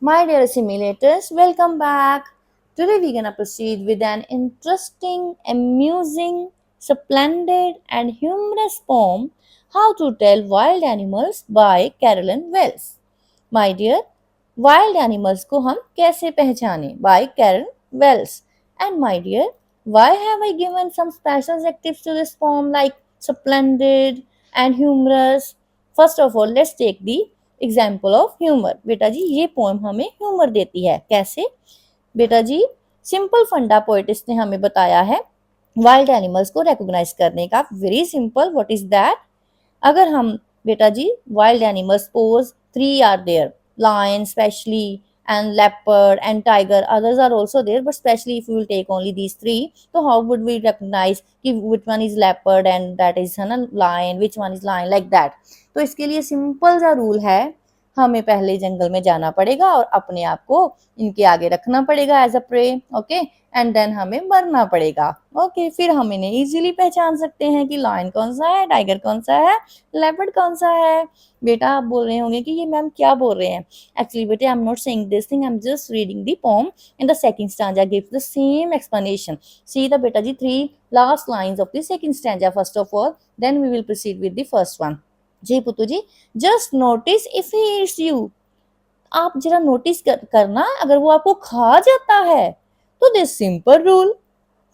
My dear simulators, welcome back. Today we're gonna proceed with an interesting, amusing, splendid, and humorous poem, How to Tell Wild Animals by Carolyn Wells. My dear, wild animals को हम कैसे पहचाने by Carolyn Wells. And my dear, why have I given some special adjectives to this poem like splendid and humorous? First of all, let's take the example of humour. बेटा जी ये poem हमें humour देती है. कैसे? बेटा जी simple फंडा पोएटिस्ट ने हमें बताया है वाइल्ड एनिमल्स को रिकॉग्नाइज करने का. Very simple. What is that? अगर हम बेटा जी wild animals suppose 3 are there, lion specially and leopard and tiger, others are also there, but especially if we will take only these three, so how would we recognize कि which one is leopard and that is है ना lion, which one is lion, like that. तो इसके लिए simple सा rule है, हमें पहले जंगल में जाना पड़ेगा और अपने आप को इनके आगे रखना पड़ेगा as a prey. Okay, and then हमें मरना पड़ेगा. ओके, फिर हम इन्हें इजीली पहचान सकते हैं कि लायन कौन सा है, टाइगर कौन सा है, लेपर्ड कौन सा है. बेटा आप बोल रहे होंगे कि ये मैम क्या बोल रहे हैं. एक्चुअली बेटे I am not saying this thing, I am just reading the pome in the second stanza gives the same explanation. See the बेटा जी 3 last lines of the second stanza first of all, then we will proceed with the first one. जी Putu ji, just notice if he eats you. आप जरा notice करना अगर वो आपको खा जाता है तो दिस सिंपल रूल.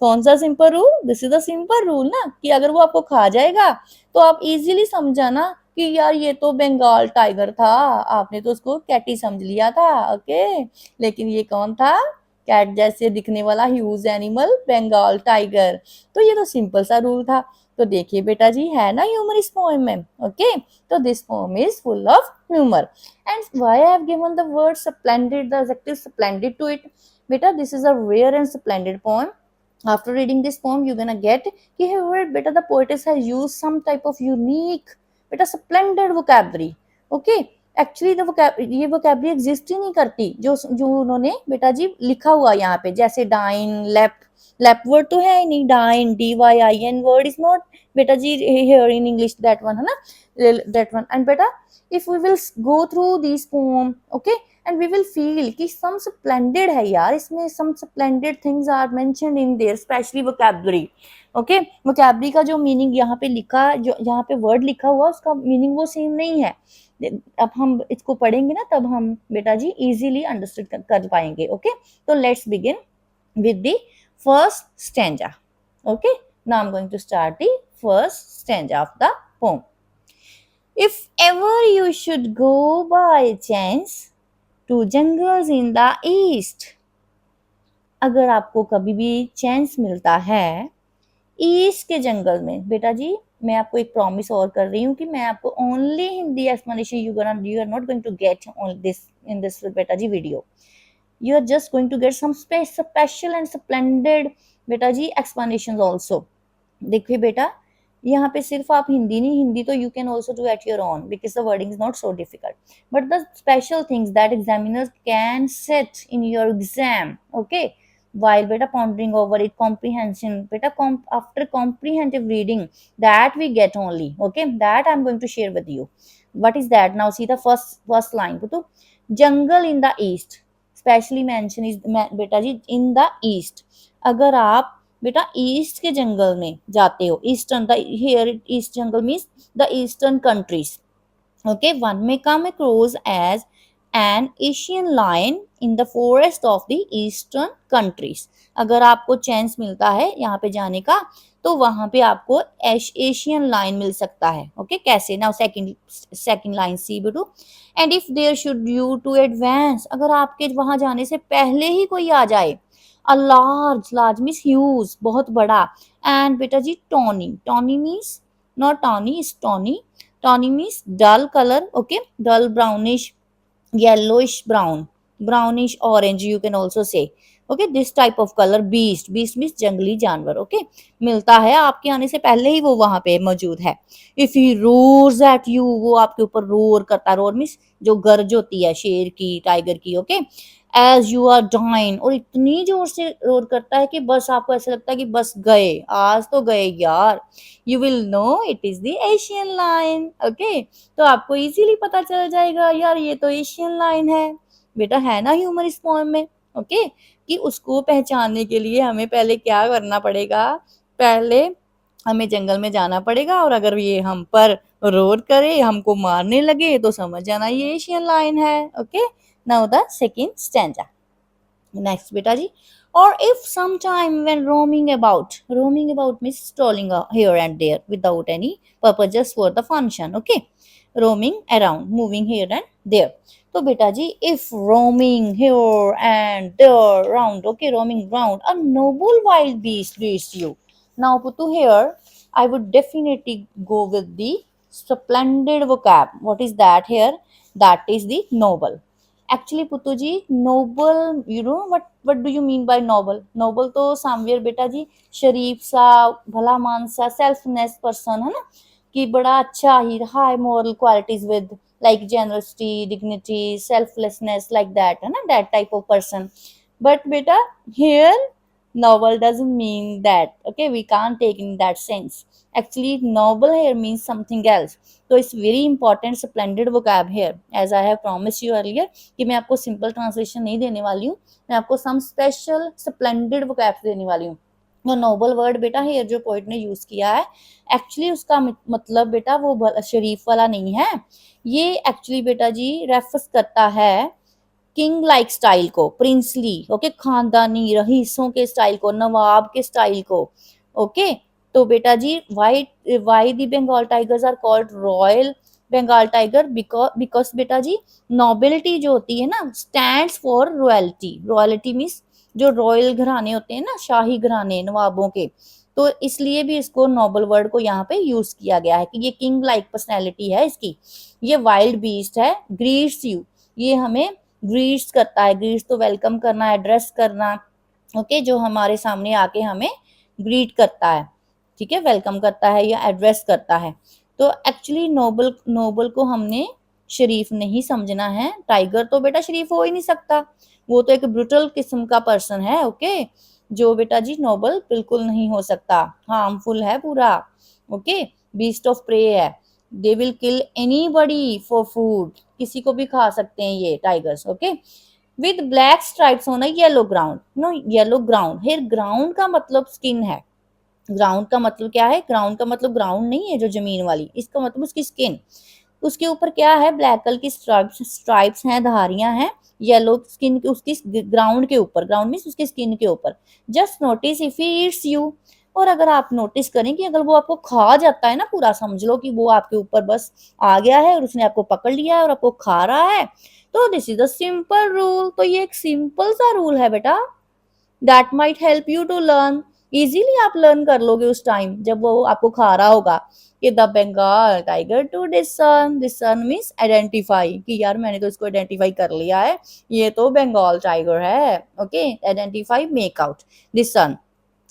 कौन सा simple rule? This is the simple rule ना, कि अगर वो आपको खा जाएगा तो आप इजीली समझाना कि यार ये तो बंगाल टाइगर था, आपने तो उसको कैटी समझ लिया था. ओके, लेकिन ये कौन था? कैट जैसे दिखने वाला ह्यूज एनिमल बंगाल टाइगर. तो ये तो सिंपल सा रूल था. तो देखिए बेटा जी है ना ह्यूमर इस पोएम में. ओके, तो this poem is full of humour. And why I have given the word splendid, the adjective splendid to it? बेटा this is a rare and splendid poem. After reading this poem you're gonna get कि here beta the poetess has used some type of unique beta splendid vocabulary. Okay, actually ये vocabulary exist ही नहीं करती जो जो उन्होंने बेटा जी लिखा हुआ यहाँ पे. जैसे डाइन, लेप वर्ड तो है ही नहीं. Dine DYIN word is not बेटा जी here in English, that one है ना, that one. And बेटा if we will go through these poem, okay, and we will feel कि some splendid है यार इसमें, some splendid things are mentioned in there, especially vocabulary. okay, vocabulary का जो meaning यहाँ पे लिखा, जो यहाँ पे वर्ड लिखा हुआ उसका मीनिंग वो सेम नहीं है. अब हम इसको पढ़ेंगे ना तब हम बेटा जी इजीली अंडरस्टूड कर पाएंगे. ओके, तो let's begin with the first stanza. Okay, now I'm going to start the first stanza of the poem. If ever you should go by chance to jungles in the east, अगर आपको कभी भी chance मिलता है east के जंगल में, बेटा जी मैं आपको एक प्रॉमिस और कर रही हूँ कि मैं आपको only Hindi explanation you are not going to get on this in this बेटा जी video. You are just going to get some special and splendid बेटा जी explanations also. देखिए बेटा यहाँ पे सिर्फ आप हिंदी नहीं, हिंदी तो you can also do at your own because the wording is not so difficult, but the special things that examiners can set in your exam, okay, while beta pondering over it, comprehension beta after comprehensive reading, that we get only. Okay, that I'm going to share with you. What is that? Now see the first line. Putu, jungle in the east, specially mention is बेटा जी in the east. अगर आप बेटा east के जंगल में जाते हो, eastern the here east jungle means the eastern countries. Okay, one may come across as an Asian lion in the forest of the eastern countries. अगर आपको चांस मिलता है यहाँ पे जाने का तो वहां पे आपको एशियन लाइन मिल सकता है. ओके, कैसे? नाउ सेकंड लाइन सी बेटू. And if there should you to advance, अगर आपके वहां जाने से पहले ही कोई आ जाए. अ लार्ज मीन्स ह्यूज, बहुत बड़ा. एंड बेटा जी tawny means not tawny, is tawny means dull colour. Okay, dull brownish, yellowish brown, brownish orange you can also say. Okay, this type of colour. Beast means जंगली जानवर. Okay, मिलता है आपके आने से पहले ही वो वहां पे मौजूद है. If he roars at you, वो आपके ऊपर रोर करता है. रोर मीन्स जो गर्ज होती है शेर की, टाइगर की. Okay, as you are dine, और इतनी जोर से रोर करता है कि बस आपको ऐसा लगता है कि बस गए, आज तो गए यार. You will know it is the Asian line. Okay, तो आपको इजीली पता चल जाएगा यार ये तो एशियन लाइन है. बेटा है ना ह्यूमर इस पोएम में। ओके, कि उसको पहचानने के लिए हमें पहले क्या करना पड़ेगा, पहले हमें जंगल में जाना पड़ेगा, और अगर ये हम पर रोर करे, हमको मारने लगे, तो समझ जाना ये एशियन लायन है। Okay, now the second stanza. Next बेटा जी, or if sometime when roaming about means strolling here and there without any purpose, just for the function. Okay, roaming around, moving here and there. तो बेटा जी, if roaming here and there round, okay, roaming round, a noble wild beast reaches you. Now Puttu, here I would definitely go with the splendid vocab. What is that here? That is the noble. Actually Puttu ji, noble, you know what do you mean by noble? Noble तो somewhere बेटा जी शरीफ सा, भला मानस सा, सेल्फनेस person है ना, कि बड़ा अच्छा ही high moral qualities with like generosity, dignity, selflessness, like that, है ना, that type of person. But बेटा here noble doesn't mean that. Okay, we can't take in that sense. Actually noble here means something else. So it's very important splendid vocab here, as I have promised you earlier कि मैं आपको simple translation नहीं देने वाली हूँ, मैं आपको some special splendid vocab देने वाली हूँ. वो नोबल वर्ड बेटा हेयर जो पोइट ने यूज किया है, एक्चुअली उसका मतलब बेटा वो शरीफ वाला नहीं है. ये एक्चुअली बेटा जी रेफर करता है किंग लाइक स्टाइल को, प्रिंसली, ओके, खानदानी रईसों के स्टाइल को, नवाब के स्टाइल को. ओके, तो बेटा जी why the Bengal tigers are called royal Bengal tiger, because बेटा जी नोबिलिटी जो होती है ना stands for royalty. Royalty means जो रॉयल घराने होते हैं ना, शाही घराने नवाबों के, तो इसलिए भी इसको नोबल वर्ड को यहाँ पे यूज किया गया है कि ये किंग लाइक पर्सनैलिटी है इसकी. ये वाइल्ड बीस्ट है, ग्रीट्स यू, ये हमें ग्रीट्स करता है. ग्रीट्स तो वेलकम करना, एड्रेस करना. ओके, जो हमारे सामने आके हमें ग्रीट करता है, ठीक है, वेलकम करता है या एड्रेस करता है. तो एक्चुअली नोबल को हमने शरीफ नहीं समझना है. टाइगर तो बेटा शरीफ हो ही नहीं सकता, वो तो एक ब्रूटल किस्म का पर्सन है. ओके, जो बेटा जी नोबल बिल्कुल नहीं हो सकता, हार्मफुल है पूरा. ओके, बीस्ट ऑफ प्रे है, they will kill anybody for food, किसी को भी खा सकते हैं ये tigers. Okay, with black stripes on a yellow ground. No, yellow ground, here ground का मतलब स्किन है. ग्राउंड का मतलब क्या है? ग्राउंड का मतलब ग्राउंड नहीं है जो जमीन वाली, इसका मतलब उसकी स्किन. उसके ऊपर क्या है? ब्लैक कलर की स्ट्राइप्स हैं, धारियां हैं, येलो स्किन उसकी ग्राउंड के ऊपर, ग्राउंड मीन्स उसकी स्किन के ऊपर. Just notice if he eats you, और अगर आप नोटिस करें कि अगर वो आपको खा जाता है ना, पूरा समझ लो कि वो आपके ऊपर बस आ गया है और उसने आपको पकड़ लिया है और आपको खा रहा है, तो this is the simple rule. तो ये एक सिंपल सा रूल है बेटा, that might help you to learn. Easily आप लर्न कर लोगे उस टाइम जब वो आपको खा रहा होगा कि the Bengal tiger to discern. Discern means identify, कि यार मैंने तो इसको आइडेंटिफाई कर लिया है, ये तो बंगाल टाइगर है. Okay, identify, make out, discern.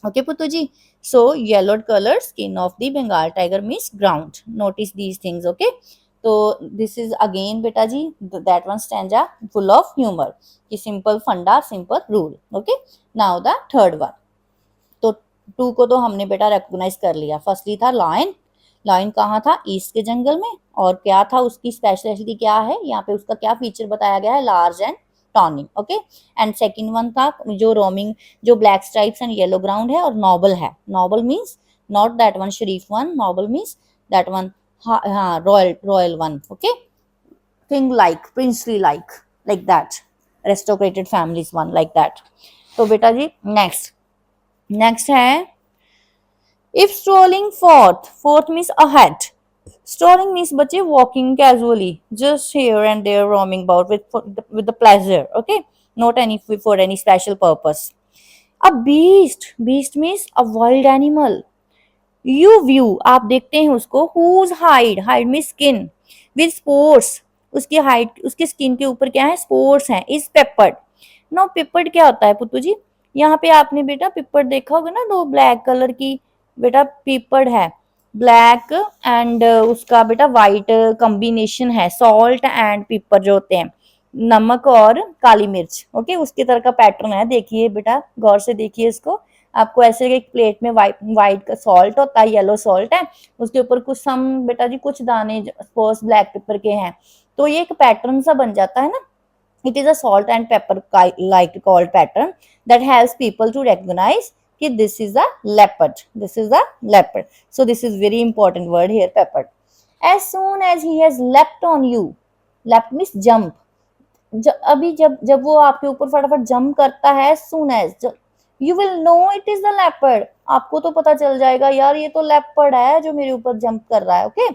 Okay Puttu ji, so yellowed color skin of the Bengal tiger means ground. Notice these things. Okay, so this is again beta ji that one stanza full of humor, कि simple funda, simple rule. Okay, now the third one. तो to को तो हमने बेटा recognise कर लिया. Firstly था lion. Lion कहाँ था? ईस्ट के जंगल में. और क्या था उसकी स्पेशलिटी, क्या है यहाँ पे उसका क्या फीचर बताया गया है? Large and toning. Okay, and second one था जो रोमिंग, जो black stripes and yellow ground है, और नोबल है. Noble means not that one शरीफ one, noble means that one, हाँ, royal one. Okay, thing like princely, like that, restored families one, like that. तो बेटा जी नेक्स्ट है if strolling fourth means ahead. Strolling means बच्चे walking casually, just here and there, roaming about with the pleasure. Okay, not any for any special purpose. A beast means a wild animal. You view, आप देखते हैं उसको. whose hide means skin, with spores, उसकी hide, उसके skin के ऊपर क्या है? स्पोर्स हैं. Is peppered. नो, पेपर्ड क्या होता है पुत्तू जी? यहाँ पे आपने बेटा पेपर देखा होगा ना, दो ब्लैक कलर की बेटा पेपर्ड है, ब्लैक एंड उसका बेटा वाइट कॉम्बिनेशन है. सॉल्ट एंड पेपर जो होते हैं, नमक और काली मिर्च. ओके, उसकी तरह का पैटर्न है. देखिए बेटा, गौर से देखिए इसको. आपको ऐसे एक प्लेट में वाइट का सॉल्ट होता है, येलो सॉल्ट है, उसके ऊपर कुछ सम बेटा जी कुछ दाने सपोज ब्लैक पेपर के हैं, तो ये एक पैटर्न सा बन जाता है ना. It is a salt and pepper like called pattern that helps people to recognize कि this is a leopard. This is a leopard. So this is very important word here, leopard. As soon as he has leapt on you, leapt means jump. अभी जब जब वो आपके ऊपर फटाफट jump करता है, soon as you will know it is the leopard. आपको तो पता चल जाएगा यार ये तो leopard है जो मेरे ऊपर जंप कर रहा है. Okay,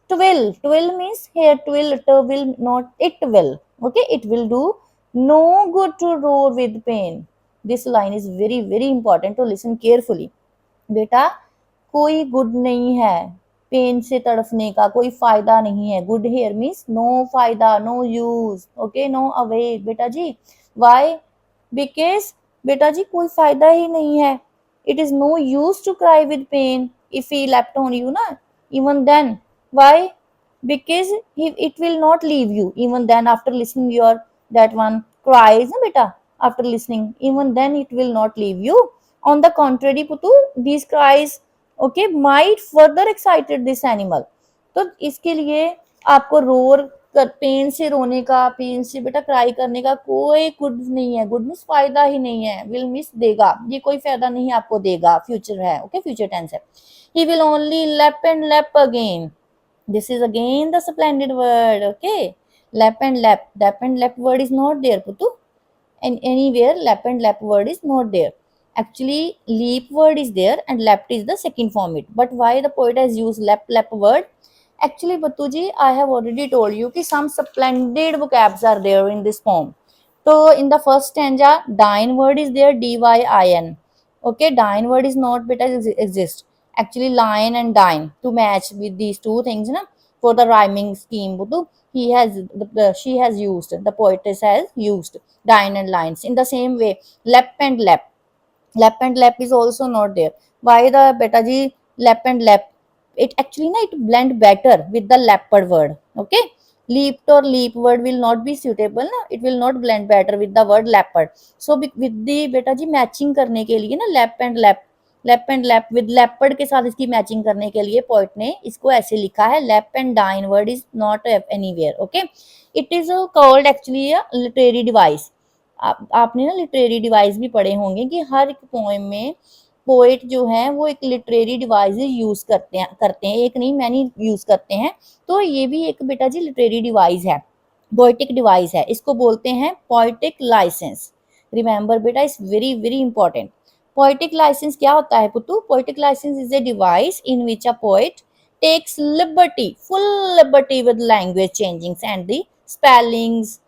twill means here twill not it will. Okay, it will do no good to roar with pain. This line is very very important to listen carefully. बेटा कोई गुड नहीं है पेन से तड़फने का, कोई फायदा नहीं है. गुड हेयर मीन्स नो फायदा, no use. Okay, no away बेटा जी. वाई? बिकॉज बेटा जी कोई फायदा ही नहीं है. It is no use to cry with pain if he left on you ना, even then. Why? because it will not leave you even then after listening your that one cries na beta. After listening even then it will not leave you. On the contrary putu, these cries okay might further excited this animal. तो इसके लिए आपको roar कर pen से रोने का, pen से बेटा क्राई करने का कोई गुड नहीं है. गुड मिस फायदा ही नहीं है. विल मिस देगा, ये कोई फायदा नहीं आपको देगा. फ्यूचर है. ओके, फ्यूचर टेंस है. ही will only lap and lap again. This is again the splendid word. Okay, lap and lap. Lap and lap word is not there, Putu. And anywhere lap and lap word is not there. Actually, leap word is there and lap is the second form it. But why the poet has used lap word? Actually, Patuji, I have already told you that some splendid vocabs are there in this poem. So in the first stanza, dine word is there, dyin. Okay, dine word is not beta exist. Actually, lion and dine to match with these two things, na, for the rhyming scheme. He has she has used, the poetess has used dine and lines. In the same way, lap and lap. Lap and lap is also not there. Why the beta ji lap and lap? It actually na it blend better with the leopard word. Okay, leaped or leap word will not be suitable ना, it will not blend better with the word leopard. So with the बेटा जी matching करने के लिए ना lap and lap with leopard के साथ इसकी matching करने के लिए पोइट ने इसको ऐसे लिखा है. lap and dine word is not anywhere. Okay, it is called actually a literary device. आपने ना लिटरेरी डिवाइस भी पढ़े होंगे कि हर एक पोएम में पोएट जो है वो एक लिटरेरी डिवाइस यूज करते हैं. एक नहीं मैनी यूज करते हैं. तो ये भी एक बेटा जी लिटरेरी डिवाइस है, पोएटिक डिवाइस है. इसको बोलते हैं पोएटिक लाइसेंस. रिमेंबर बेटा, is very very important. Poetic licence क्या होता है पुत्तू? Poetic licence is a device in which a poet takes liberty, full liberty with language changings and the spellings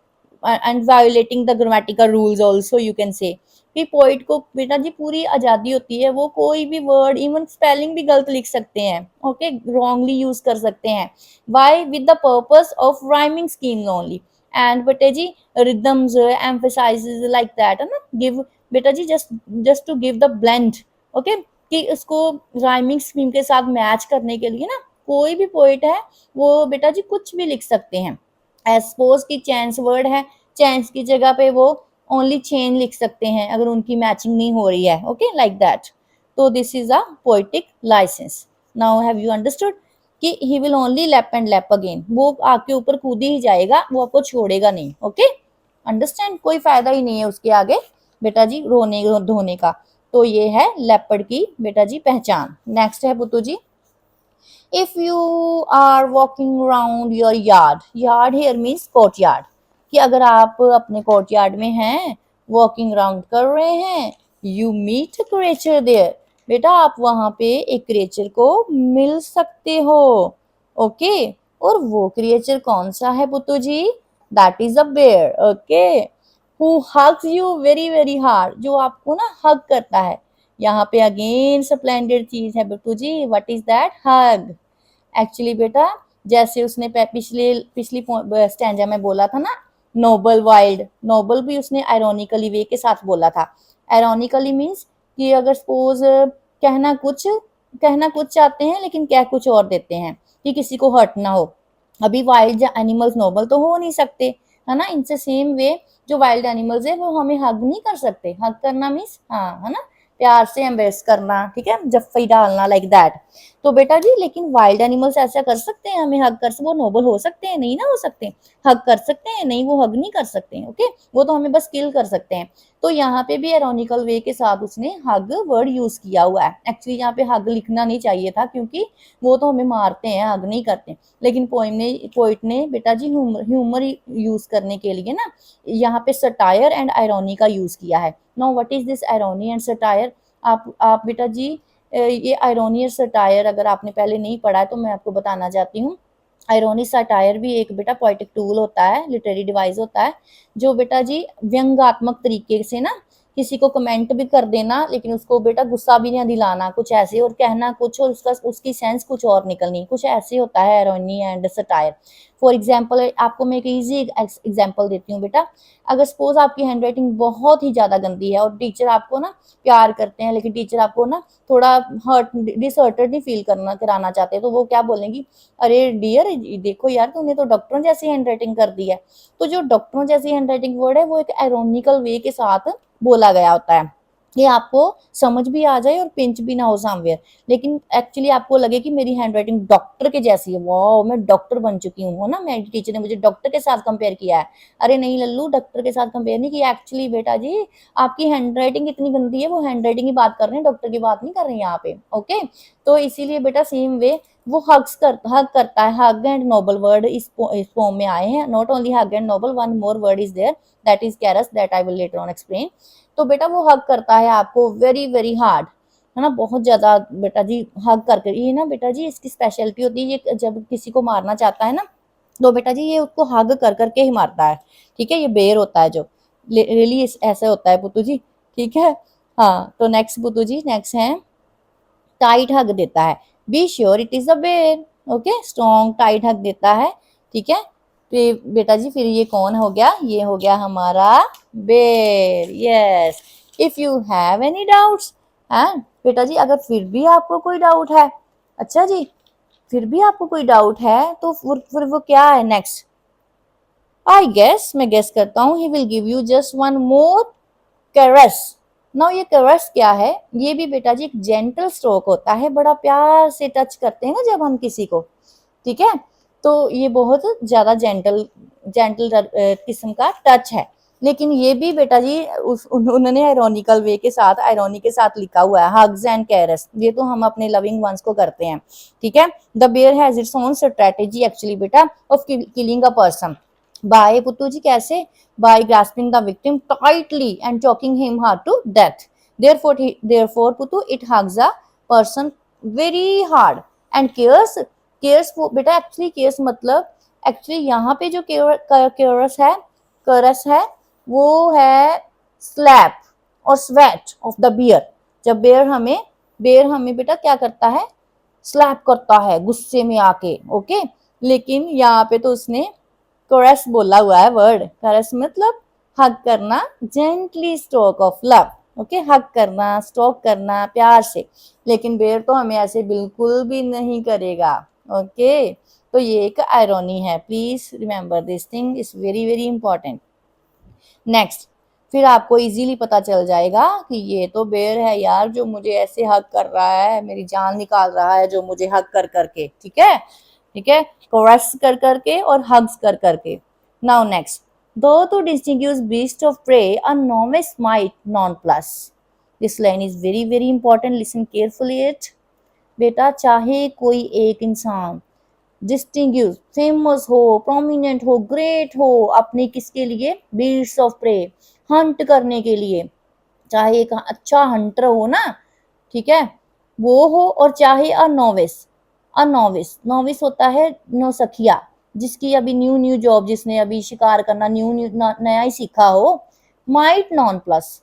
and violating the grammatical rules also you can say. कि poet को बेटा जी पूरी आजादी होती है, वो कोई भी वर्ड इवन स्पेलिंग भी गलत लिख सकते हैं. ओके, रॉन्गली यूज कर सकते हैं. Why? With the purpose of rhyming scheme only. And बेटा जी रिदम्स एम्फसाइजेस लाइक दैट है ना, गिव बेटा जी just to give the blend. Okay, कि उसको राइमिंग स्कीम के साथ मैच करने के लिए ना कोई भी पोइट है वो बेटा जी कुछ भी लिख सकते हैं. सपोज की चैंस वर्ड है, चैंस की जगह पे वो ओनली चेन लिख सकते हैं अगर उनकी मैचिंग नहीं हो रही है. Okay, like that. तो this is a poetic licence. Now have you understood कि he will only lap and lap again. वो आपके ऊपर कूद ही जाएगा, वो आपको छोड़ेगा नहीं. Okay, understand? कोई फायदा ही नहीं है उसके आगे बेटा जी रोने धोने का. तो ये है लेपर्ड की बेटा जी पहचान. नेक्स्ट है पुत्तू जी, if you are walking around your yard here means courtyard. कि अगर आप अपने courtyard में हैं, walking around कर रहे हैं, you meet a creature there. बेटा आप वहां पे एक creature को मिल सकते हो. ओके, और वो creature कौन सा है पुत्तू जी? that is a bear. okay, who hugs you very very hard. जो आपको ना hug करता है. यहाँ पे अगेन स्प्लेंडेड चीज है Bittu ji. What is that? Hug. Actually बेटा जैसे उसने पिछली स्टैंजा में बोला था ना नोबल वाइल्ड, नोबल भी उसने आयरोनिकली वे के साथ बोला था. आयरोनिकली मीन्स कि अगर सपोज कहना कुछ चाहते हैं लेकिन कह कुछ और देते हैं कि किसी को हर्ट ना हो. अभी वाइल्ड एनिमल्स नोबल तो हो नहीं सकते है ना. इनसे सेम वे जो वाइल्ड एनिमल्स है वो हमें हग नहीं कर सकते. हग करना मीन्स हाँ है ना, प्यार से एम्ब्रेस करना, ठीक है, जफ्फी डालना, लाइक दैट। तो बेटा जी लेकिन वाइल्ड एनिमल्स ऐसा कर सकते हैं, हमें हग कर, वो नोबल हो सकते हैं? नहीं ना हो सकते। हग कर सकते हैं? नहीं, वो हग नहीं कर सकते। ओके, वो तो हमें बस किल कर सकते हैं। तो यहाँ पे भी इरोनिकल वे के साथ उसने हग वर्ड यूज किया हुआ है। एक्चुअली यहाँ पे हग लिखना नहीं चाहिए था, क्योंकि वो तो हमें मारते हैं, हग नहीं करते। लेकिन पोइट ने बेटा जी ह्यूमर यूज करने के लिए ना यहाँ पे सटायर एंड आयरनी का यूज किया है। Now what is this irony and satire? आप बेटा जी ये आयरनी और सटायर अगर आपने पहले नहीं पढ़ा है तो मैं आपको बताना चाहती हूँ। आयरनी सटायर भी एक बेटा पोएटिक टूल होता है, लिटरेरी डिवाइस होता है, जो बेटा जी व्यंग्यात्मक तरीके से ना किसी को कमेंट भी कर देना, लेकिन उसको बेटा गुस्सा भी नहीं दिलाना, कुछ ऐसे और कहना कुछ और उसका उसकी सेंस कुछ और निकलनी, कुछ ऐसे होता है irony and satire. For example आपको मैं एक इजी एग्जाम्पल देती हूँ बेटा। अगर सपोज आपकी हैंड राइटिंग बहुत ही ज्यादा गंदी है और टीचर आपको ना प्यार करते हैं, लेकिन टीचर आपको ना थोड़ा हर्ट डिसहर्टेड नहीं फील करना कराना चाहते, तो वो क्या बोलेंगी, अरे डियर देखो यार तूने तो डॉक्टरों जैसी हैंड राइटिंग कर दी है। तो जो डॉक्टरों जैसी हैंड राइटिंग वर्ड है वो एक आयरोनिकल वे के साथ बोला गया होता है, ये आपको समझ भी आ जाए और पिंच भी ना हो समवेयर, लेकिन एक्चुअली आपको लगे कि मेरी हैंडराइटिंग डॉक्टर के जैसी है, वाओ मैं डॉक्टर बन चुकी हूँ ना, मेरी टीचर ने मुझे डॉक्टर के साथ कंपेयर किया है। अरे नहीं लल्लू, डॉक्टर के साथ कंपेयर नहीं किया, एक्चुअली बेटा जी आपकी हैंडराइटिंग इतनी गंदी है, वो हैंडराइटिंग की बात कर रहे हैं, डॉक्टर की बात नहीं कर रहे हैं यहाँ पे। ओके, तो इसीलिए बेटा सेम वे वो हग करता है, हग एंड नोबल वर्ड इस फॉर्म में आए हैं। Not only hug and noble, one more word is there, that is caress, that I will later on explain. तो बेटा वो हग करता है आपको वेरी वेरी हार्ड, है ना, बहुत ज्यादा बेटा जी हग करके। ये ना बेटा जी इसकी स्पेशलिटी होती है, ये जब किसी को मारना चाहता है ना तो बेटा जी ये उसको हग कर करके ही मारता है, ठीक है, ये बेर होता है जो रियली ऐसे होता है पुतू जी, ठीक है। हाँ, तो नेक्स्ट पुतू जी, नेक्स्ट है टाइट हग देता है, be sure it is a bear. Okay, strong tight hug देता है, ठीक है। तो बेटा जी फिर ये कौन हो गया, ये हो गया हमारा बेर, yes. If you have any doubts, हाँ बेटा जी अगर फिर भी आपको कोई डाउट है, अच्छा जी फिर भी आपको कोई डाउट है तो फिर वो क्या है नेक्स्ट, आई गेस मैं गेस करता हूँ, he will give you just one more caress. Now ये कैरस क्या है, ये भी बेटा जी एक जेंटल स्ट्रोक होता है, बड़ा प्यार से टच करते हैं ना जब हम किसी को, ठीक है, तो ये बहुत ज्यादा जेंटल जेंटल किस्म का टच है। लेकिन ये भी बेटा जी उन्होंने आयरोनिकल वे के साथ आयरोनी के साथ लिखा हुआ है, हग्स एंड कैरस, ये तो हम अपने लविंग वंस को करते हैं, ठीक है। The bear has its own strategy actually बेटा of killing a person, by Puttu ji कैसे, by grasping the victim tightly and choking him hard to death. Therefore, Putu, it hugs a person very hard and cares for बेटा actually cares मतलब actually यहाँ पे जो केयरस है वो है स्लैप और स्वेट ऑफ द बियर। जब बेयर हमें बेटा क्या करता है, स्लैप करता है गुस्से में आके, ओके। लेकिन यहाँ पे तो उसने कोरस बोला हुआ है वर्ड, कोरस मतलब हग करना, gently stroke of love, okay, hug करना स्ट्रोक करना प्यार से। लेकिन बेर तो हमें ऐसे बिल्कुल भी नहीं करेगा, ओके। तो ये एक आयरनी है, please remember this thing is very very important. Next, फिर आपको इजीली पता चल जाएगा कि ये तो बेर है यार जो मुझे ऐसे हग कर रहा है, मेरी जान निकाल रहा है जो मुझे हग कर करके, ठीक है, ठीक है, कोरस कर करके और हग्स कर करके। नाउ नेक्स्ट, दो to distinguish beast of prey a novice might nonplus, this line is very very important, listen carefully it. बेटा चाहे कोई एक इंसान डिस्टिंग्विश फेमस हो, प्रोमिनेंट हो, ग्रेट हो, अपने किसके लिए, बीट्स ऑफ प्रे, हंट करने के लिए, चाहे एक अच्छा हंटर हो ना, ठीक है, वो हो, और चाहे नोविस नोविस होता है नौसखिया, जिसकी अभी न्यू न्यू जॉब, जिसने अभी शिकार करना न्यू नया ही सीखा हो। माइट नॉन प्लस,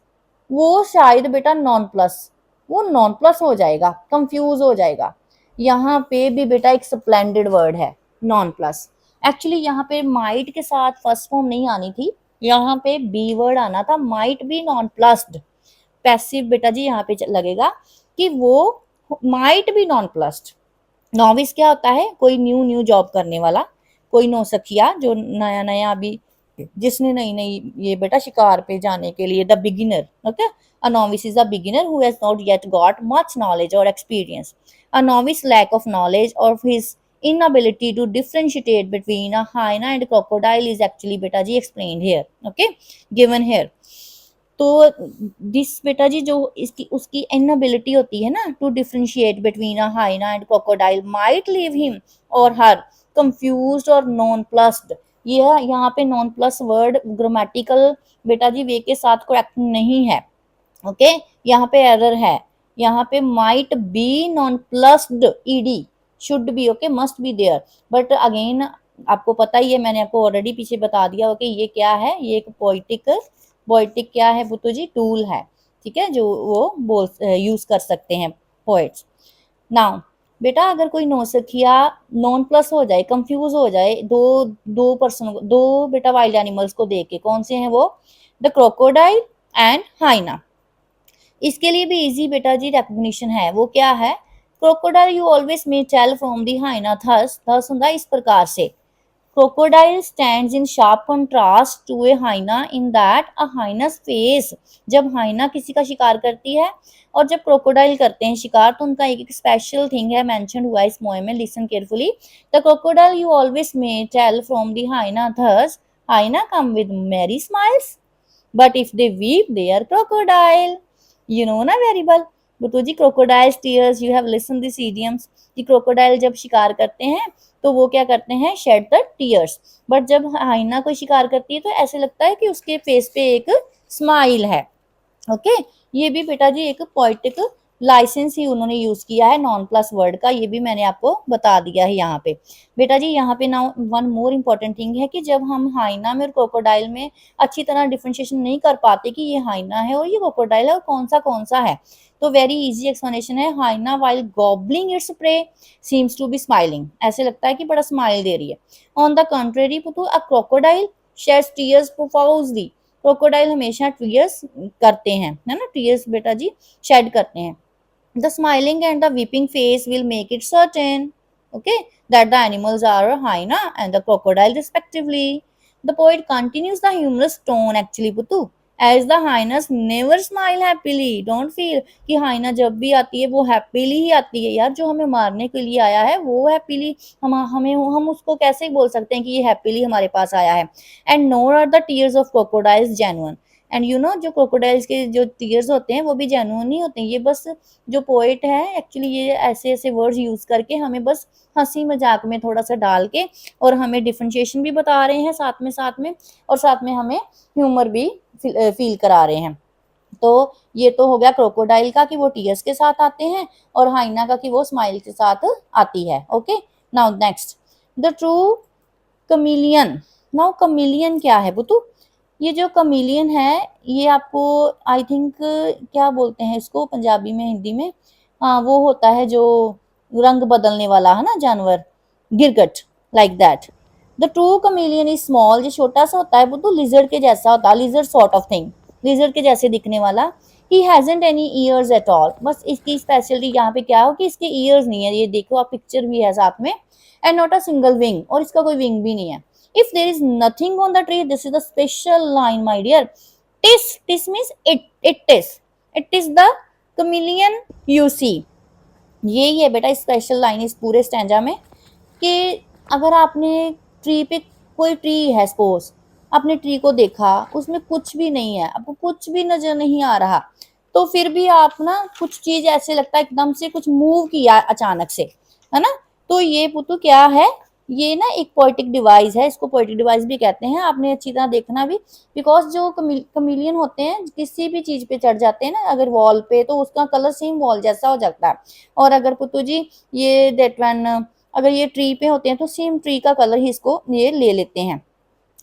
वो शायद बेटा नॉन प्लस, वो नॉन प्लस हो जाएगा, कंफ्यूज हो जाएगा। यहाँ पे भी बेटा एक स्प्लेंडेड वर्ड है नॉन प्लस। एक्चुअली यहाँ पे माइट के साथ फर्स्ट फॉर्म नहीं आनी थी, यहाँ पे बी वर्ड आना था, might be non plussed, passive बेटा जी यहाँ पे लगेगा कि वो might be non plussed. Novice क्या होता है, कोई न्यू न्यू जॉब करने वाला, कोई नौसखिया जो नया नया अभी जिसने नई नई ये बेटा शिकार पे जाने के लिए, the beginner, okay. A novice is a beginner who has not yet got much knowledge और experience. A novice lack of knowledge और his inability to differentiate between a hyena and crocodile is actually बेटा जी explained here, okay, given here। तो this बेटा जी जो इसकी उसकी इनएबिलिटी होती है ना to differentiate between a hyena and crocodile might leave him और हर कंफ्यूज्ड और नॉन प्लस्ड। ये यहाँ पे नॉन प्लस वर्ड ग्रामेटिकल बेटा जी वे के साथ करेक्ट नहीं है, ओके। यहाँ पे एरर है, यहाँ पे might be nonplussed ED should be, okay, must be there. But again आपको पता ही है, मैंने आपको ऑलरेडी पीछे बता दिया ओके, ये क्या है, ये एक पोइटिक क्या है बुतू जी, टूल है, ठीक है, जो वो बोल यूज कर सकते हैं पोइट्स। नाउ बेटा अगर कोई नौसिखिया नॉन प्लस हो जाए, कंफ्यूज हो जाए दो दो पर्सन दो बेटा वाइल्ड एनिमल्स को देख के, कौन से हैं वो, द क्रोकोडाइल एंड हाइना। इसके लिए भी इजी बेटा जी रिकॉग्निशन है, वो क्या है, crocodile you always may tell from the hyena, thus thus होता है इस प्रकार से। Crocodile stands in sharp contrast to a hyena in that a hyena's face, जब हाइना किसी का शिकार करती है और जब क्रोकोडाइल करते हैं शिकार तो उनका एक स्पेशल थिंग है मेंशन हुआ है इस पोएम में, listen carefully. The crocodile you always may tell from the hyena, thus hyena come with merry smiles, but if they weep they are crocodile, you know ना very well। बुतू जी crocodiles tears, you have listen this idioms कि crocodile जब शिकार करते हैं तो वो क्या करते हैं, शेड द टीयर्स, बट जब हाइना कोई शिकार करती है तो ऐसे लगता है कि उसके फेस पे एक स्माइल है, ओके। ये भी बेटा जी एक पोइटिक लाइसेंस ही उन्होंने यूज किया है नॉन प्लस वर्ड का, ये भी मैंने आपको बता दिया है यहाँ पे। बेटा जी यहाँ पे ना वन मोर इम्पोर्टेंट थिंग है कि जब हम हाइना में और क्रोकोडाइल में अच्छी तरह डिफ्रेंशिएशन नहीं कर पाते कि ये हाइना है और ये क्रोकोडाइल है और कौन सा है, तो वेरी इजी एक्सप्लेनेशन है, hyena while gobbling its prey seems to be smiling, ऐसे लगता है कि बड़ा स्माइल दे रही है। ऑन द कंट्रेरी पुतू a crocodile sheds tears profusely, crocodile हमेशा टीयर्स करते हैं, है ना, टीयर्स बेटा जी शेड करते हैं। The smiling and the weeping face will make it certain, okay, that the animals are a hyena and the crocodile respectively। The poet continues the humorous tone actually पुतू, as the hyenas never smile happily, don't feel कि हाइना जब भी आती है वो happily ही आती है यार, जो हमें मारने के लिए आया है वो हैप्पीली, हम उसको कैसे बोल सकते हैं कि ये हैप्पीली हमारे पास आया है। And nor are the tears of crocodiles genuine, and you know जो क्रोकोडाइल्स के जो टीयर्स होते हैं वो भी जेन्युइन ही होते हैं, ये बस जो पोएट है एक्चुअली ये ऐसे ऐसे वर्ड्स यूज करके हमें बस हंसी मजाक में थोड़ा सा डाल के और हमें डिफ्रेंशिएशन भी बता रहे हैं साथ में और साथ में हमें ह्यूमर भी फील करा रहे हैं। तो ये तो हो गया क्रोकोडाइल का कि वो टीयर्स के साथ आते हैं और हाइना का कि वो स्माइल के साथ आती है, okay. Now next the true chameleon. Now chameleon क्या है बुतू, ये जो कमीलियन है ये आपको आई थिंक क्या बोलते हैं इसको पंजाबी में हिंदी में, हाँ वो होता है जो रंग बदलने वाला है ना जानवर, गिरगट, like that. The true chameleon is small, ये छोटा सा होता है वो तो लिजर्ड के जैसा होता है, lizard sort of thing, lizard के जैसे दिखने वाला। He hasn't any years at all, बस इसकी स्पेशलिटी यहाँ पे क्या हो कि इसके ईयर्स नहीं है, ये देखो आप पिक्चर भी है साथ में, and not a single wing, और इसका कोई विंग भी नहीं है। If there is nothing on the tree, this is the special line, my dear. Tis means it. It is the chameleon you see. यही है बेटा स्पेशल लाइन इस पूरे स्टैंजा में कि अगर आपने ट्री पे, कोई ट्री है सपोज, आपने ट्री को देखा उसमें कुछ भी नहीं है, आपको कुछ भी नजर नहीं आ रहा, तो फिर भी आप ना कुछ चीज ऐसे लगता है एकदम से कुछ मूव किया अचानक से, है ना, तो ये पुतु क्या है, ये ना एक पोएटिक डिवाइस है, इसको पोएटिक डिवाइस भी कहते हैं, आपने अच्छी तरह देखना भी, बिकॉज जो कमीलियन होते हैं किसी भी चीज पे चढ़ जाते हैं ना अगर वॉल पे, तो उसका कलर सेम वॉल जैसा हो जाता है। और अगर पुतु जी ये दैट वन अगर ये ट्री पे होते हैं तो सेम ट्री का कलर ही इसको ये ले लेते हैं,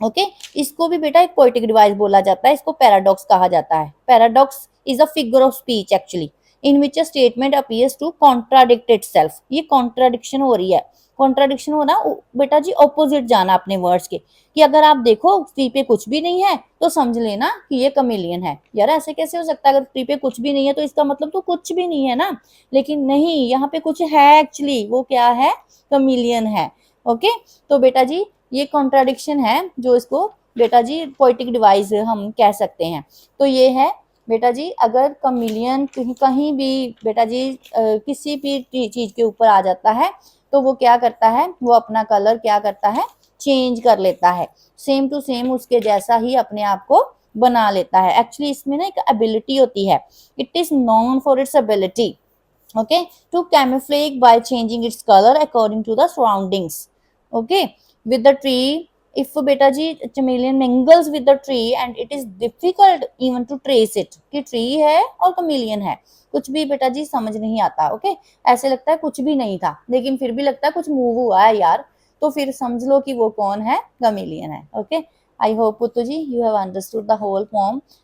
ओके। इसको भी बेटा एक पोएटिक डिवाइस बोला जाता है, इसको पैराडॉक्स कहा जाता है। Paradox is a figure of speech actually in which a statement appears to contradict itself, ये कॉन्ट्राडिक्शन हो रही है, कॉन्ट्राडिक्शन होना बेटा जी ऑपोजिट जाना अपने वर्ड्स के, कि अगर आप देखो ट्री पे कुछ भी नहीं है तो समझ लेना कि ये कमेलियन है। यार ऐसे कैसे हो सकता है, अगर ट्री पे कुछ भी नहीं है तो इसका मतलब तो कुछ भी नहीं है ना, लेकिन नहीं यहाँ पे कुछ है एक्चुअली, वो क्या है, कमेलियन है, ओके। तो बेटा जी ये कॉन्ट्राडिक्शन है जो इसको बेटा जी पोइटिक डिवाइस हम कह सकते हैं। तो ये है बेटा जी, अगर कमिलियन कहीं कहीं भी बेटा जी किसी भी चीज के ऊपर आ जाता है तो वो क्या करता है, वो अपना कलर क्या करता है, चेंज कर लेता है, सेम टू सेम उसके जैसा ही अपने आप को बना लेता है। एक्चुअली इसमें ना एक एबिलिटी होती है, it is known for its ability, okay, to camouflage by changing its color according to the surroundings, okay, with the tree, if beta ji chameleon mingles with the tree and it is difficult even to trace it कि tree है और chameleon है, कुछ भी बेटा जी समझ नहीं आता। ओके, ऐसे लगता है कुछ भी नहीं था लेकिन फिर भी लगता है कुछ मूव हुआ है यार, तो फिर समझ लो कि वो कौन है, chameleon है। Okay, I hope Puttu ji you have understood the whole poem